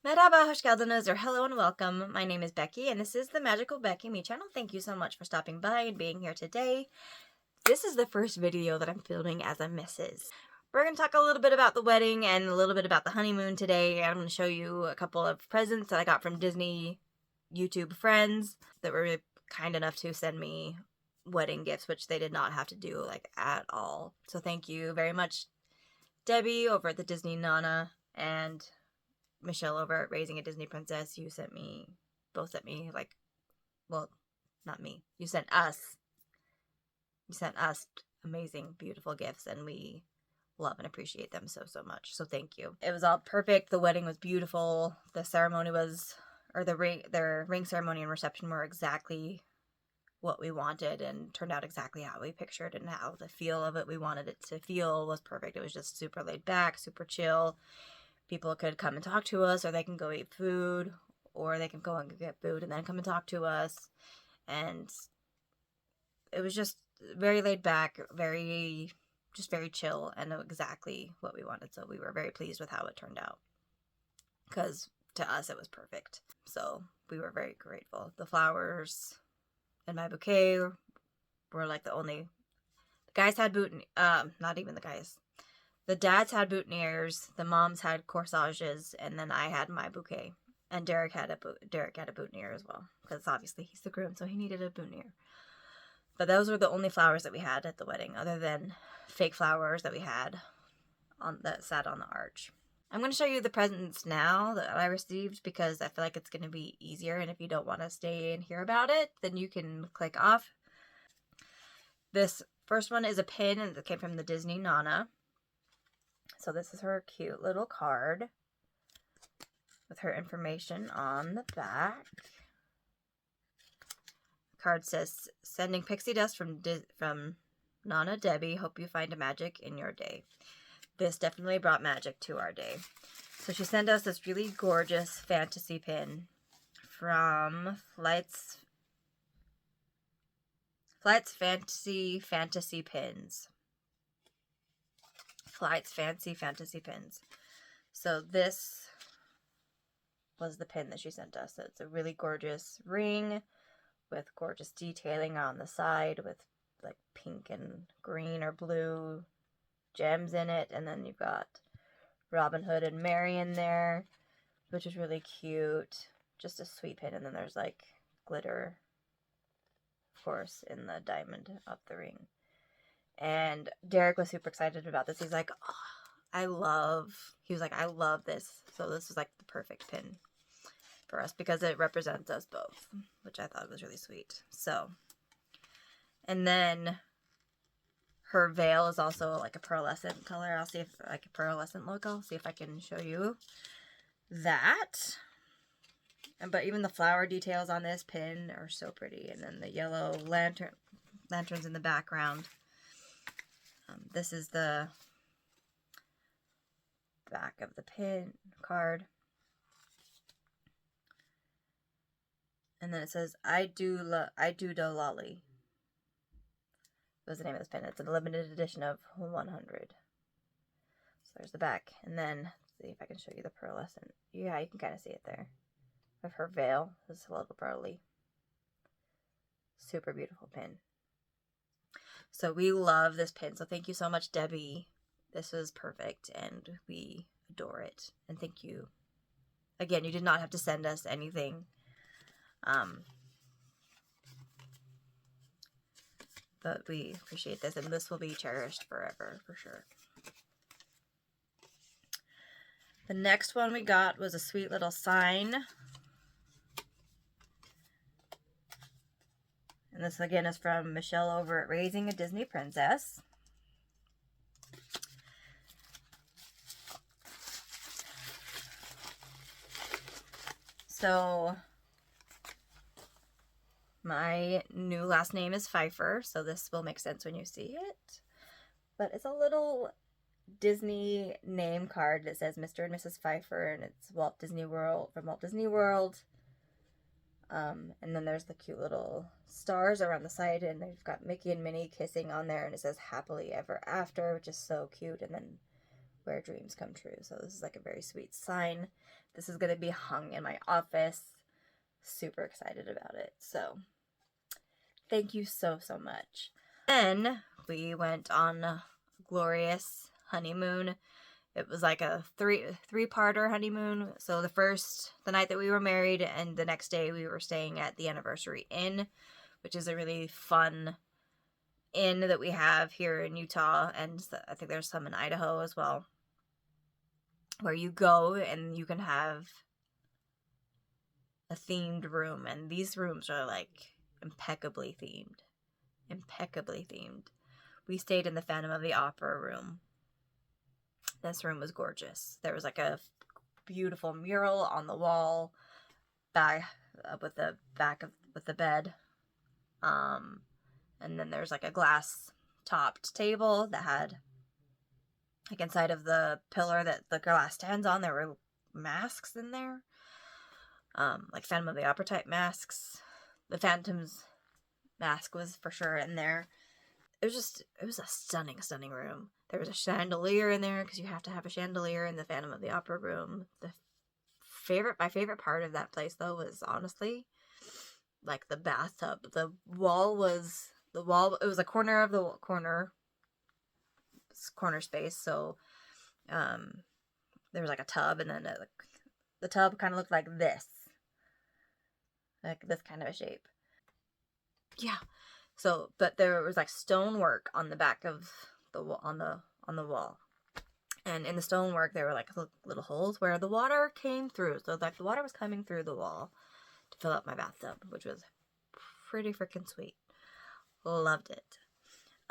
Merhaba, hoş geldiniz, or hello and welcome. My name is Becky, and this is the Magical Becky Me channel. Thank you so much for stopping by and being here today. This is the first video that I'm filming as a Mrs. We're going to talk a little bit about the wedding and a little bit about the honeymoon today. I'm going to show you a couple of presents that I got from Disney YouTube friends that were really kind enough to send me wedding gifts, which they did not have to do, like, at all. So thank you very much, Debbie over at the Disney Nana, and Michelle over at Raising a Disney Princess. You both sent me, like, well, not me. You sent us amazing, beautiful gifts, and we love and appreciate them so, so much. So thank you. It was all perfect. The wedding was beautiful. The ceremony their ring ceremony and reception were exactly what we wanted and turned out exactly how we pictured, and how the feel of it we wanted it to feel was perfect. It was just super laid back, super chill. People could come and talk to us, or they can go eat food, or they can go and get food and then come and talk to us. And it was just very laid back, very chill, and exactly what we wanted. So we were very pleased with how it turned out, because to us it was perfect. So we were very grateful. The flowers in my bouquet were like the guys had not even the guys. The dads had boutonnieres, the moms had corsages, and then I had my bouquet. And Derek had a boutonniere as well, because obviously he's the groom, so he needed a boutonniere. But those were the only flowers that we had at the wedding, other than fake flowers that we had that sat on the arch. I'm going to show you the presents now that I received, because I feel like it's going to be easier, and if you don't want to stay and hear about it, then you can click off. This first one is a pin, and it came from the Disney Nana. So this is her cute little card with her information on the back. The card says, "Sending pixie dust from Nana Debbie. Hope you find a magic in your day." This definitely brought magic to our day. So she sent us this really gorgeous fantasy pin from Flight's Fancy Fantasy Pins. Flight's Fancy Fantasy Pins. So this was the pin that she sent us. So it's a really gorgeous ring with gorgeous detailing on the side with like pink and green or blue gems in it. And then you've got Robin Hood and Mary in there, which is really cute. Just a sweet pin. And then there's like glitter, of course, in the diamond of the ring. And Derek was super excited about this. He's like, oh, I love this. So this was like the perfect pin for us, because it represents us both, which I thought was really sweet. So, and then her veil is also like a pearlescent color. I'll see if, like a pearlescent look, I'll see if I can show you that. But even the flower details on this pin are so pretty. And then the yellow lanterns in the background. This is the back of the pin card. And then it says, I do the lolly. Was the name of this pin. It's a limited edition of 100. So there's the back. And then, let's see if I can show you the pearlescent. Yeah, you can kind of see it there. Of her veil. This is a little pearly. Super beautiful pin. So we love this pin. So thank you so much, Debbie. This was perfect, and we adore it. And thank you. Again, you did not have to send us anything. But we appreciate this, and this will be cherished forever, for sure. The next one we got was a sweet little sign. And this, again, is from Michelle over at Raising a Disney Princess. So, my new last name is Pfeiffer, so this will make sense when you see it. But it's a little Disney name card that says Mr. and Mrs. Pfeiffer, and it's Walt Disney World, from Walt Disney World. And then there's the cute little stars around the side, and they've got Mickey and Minnie kissing on there, and it says happily ever after, which is so cute. And then where dreams come true. So this is like a very sweet sign. This is going to be hung in my office. Super excited about it. So thank you so much. Then we went on a glorious honeymoon. It was like a three-parter honeymoon. So the night that we were married, and the next day we were staying at the Anniversary Inn, which is a really fun inn that we have here in Utah, and I think there's some in Idaho as well, where you go and you can have a themed room, and these rooms are like impeccably themed. We stayed in the Phantom of the Opera room. This room was gorgeous. There was like a beautiful mural on the wall with the bed. And then there's like a glass topped table that had, like, inside of the pillar that the glass stands on, there were masks in there. Like Phantom of the Opera type masks. The Phantom's mask was for sure in there. It was a stunning room. There was a chandelier in there, because you have to have a chandelier in the Phantom of the Opera room. My favorite part of that place, though, was honestly like the bathtub. It was a corner of the corner space, so there was like a tub, and then the tub kind of looked like this kind of a shape. Yeah. So, but there was like stonework on the back of the on the wall, and in the stonework there were like little holes where the water came through. So like the water was coming through the wall to fill up my bathtub, which was pretty freaking sweet. Loved it.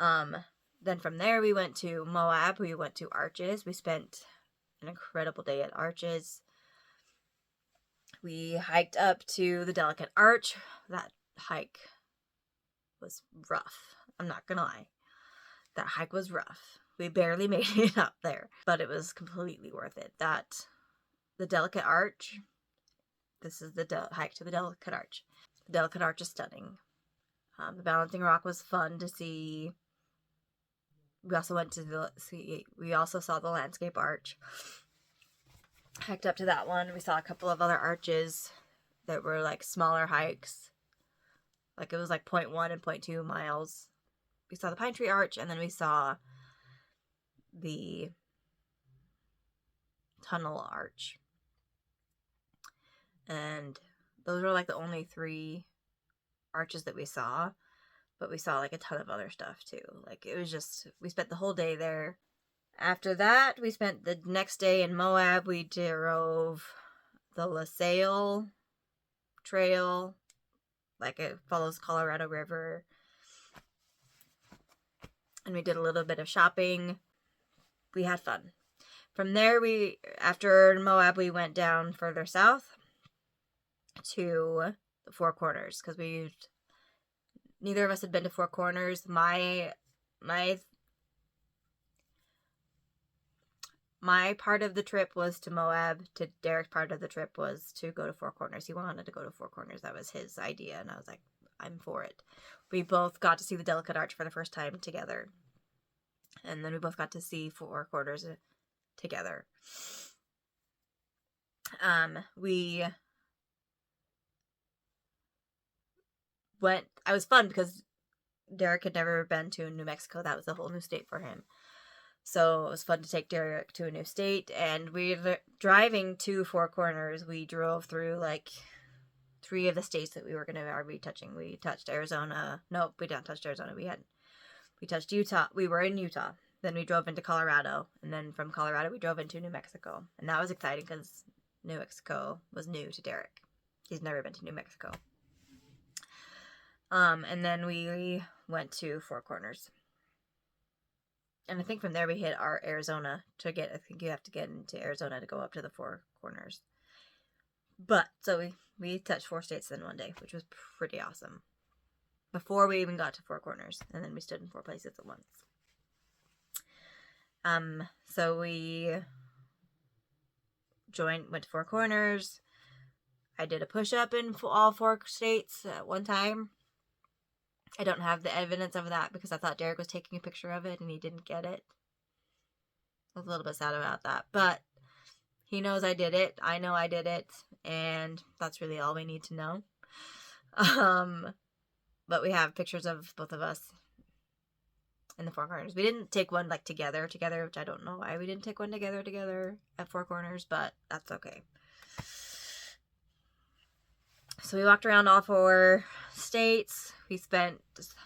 Then from there we went to Moab. We went to Arches. We spent an incredible day at Arches. We hiked up to the Delicate Arch. That hike was rough. I'm not gonna lie. That hike was rough. We barely made it up there, but it was completely worth it. The Delicate Arch. This is the hike to the Delicate Arch. The Delicate Arch is stunning. The Balancing Rock was fun to see. We also saw the Landscape Arch. Hiked up to that one. We saw a couple of other arches that were like smaller hikes. Like it was like 0.1 and 0.2 miles. We saw the Pine Tree Arch, and then we saw the Tunnel Arch. And those were like the only 3 arches that we saw, but we saw like a ton of other stuff too. Like it was just, we spent the whole day there. After that, we spent the next day in Moab. We drove the LaSalle Trail, like it follows Colorado River, and we did a little bit of shopping. We had fun. From there, after Moab, we went down further south to the Four Corners, because neither of us had been to Four Corners. My part of the trip was to Moab. To Derek's part of the trip was to go to Four Corners. He wanted to go to Four Corners. That was his idea, and I was like, I'm for it. We both got to see the Delicate Arch for the first time together, and then we both got to see Four Corners together. It was fun because Derek had never been to New Mexico. That was a whole new state for him. So it was fun to take Derek to a new state. And driving to Four Corners, we drove through like 3 of the states that we were going to be touching. We touched Arizona. Nope, we didn't touch Arizona. We touched Utah. We were in Utah. Then we drove into Colorado. And then from Colorado, we drove into New Mexico. And that was exciting because New Mexico was new to Derek. He's never been to New Mexico. And then we went to Four Corners. And I think from there we hit our Arizona I think you have to get into Arizona to go up to the Four Corners. But, so we touched 4 states in one day, which was pretty awesome. Before we even got to Four Corners. And then we stood in 4 places at once. So we went to Four Corners. I did a push-up in all 4 states at one time. I don't have the evidence of that because I thought Derek was taking a picture of it and he didn't get it. I was a little bit sad about that, but He knows I did it. I know I did it. And that's really all we need to know. But we have pictures of both of us in the Four Corners. We didn't take one like together, which I don't know why we didn't take one together at Four Corners, but that's okay. So we walked around all 4 states. We spent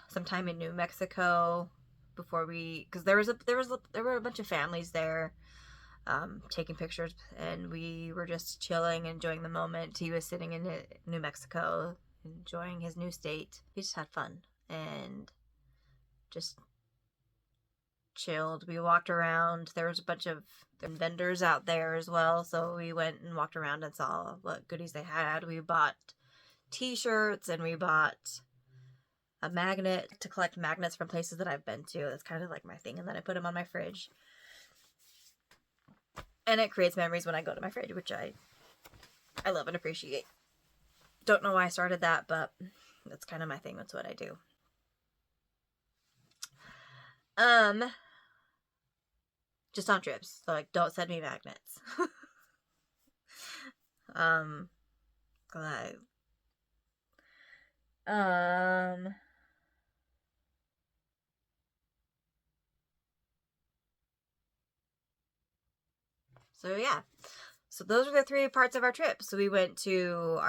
some time in New Mexico before because there were a bunch of families there, taking pictures, and we were just chilling, enjoying the moment. He was sitting in New Mexico, enjoying his new state. We just had fun and just chilled. We walked around. There was a bunch of vendors out there as well, so we went and walked around and saw what goodies they had. We bought t-shirts, and we bought a magnet to collect magnets from places that I've been to. That's kind of like my thing, and then I put them on my fridge. And it creates memories when I go to my fridge, which I love and appreciate. Don't know why I started that, but that's kind of my thing. That's what I do. Just on trips. So, like, don't send me magnets. So yeah. So those are the 3 parts of our trip. So we went to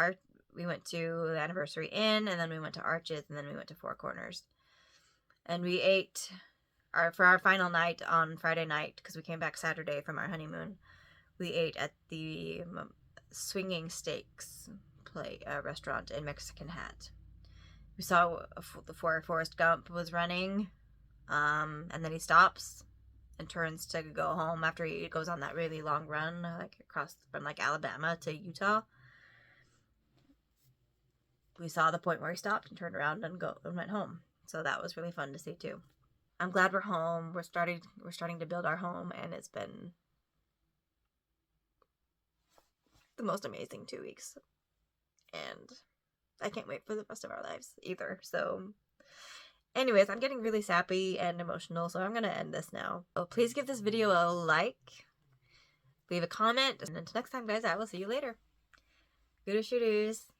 the Anniversary Inn, and then we went to Arches, and then we went to Four Corners. And we ate for our final night on Friday night, because we came back Saturday from our honeymoon. We ate at the Swinging Steaks restaurant in Mexican Hat. We saw before Forrest Gump was running, and then he stops and turns to go home after he goes on that really long run, like across from like Alabama to Utah. We saw the point where he stopped and turned around and went home. So that was really fun to see too. I'm glad we're home. We're starting to build our home, and it's been the most amazing 2 weeks. And I can't wait for the rest of our lives either. So anyways, I'm getting really sappy and emotional, so I'm going to end this now. So please give this video a like, leave a comment, and until next time, guys, I will see you later. Gooders shooters.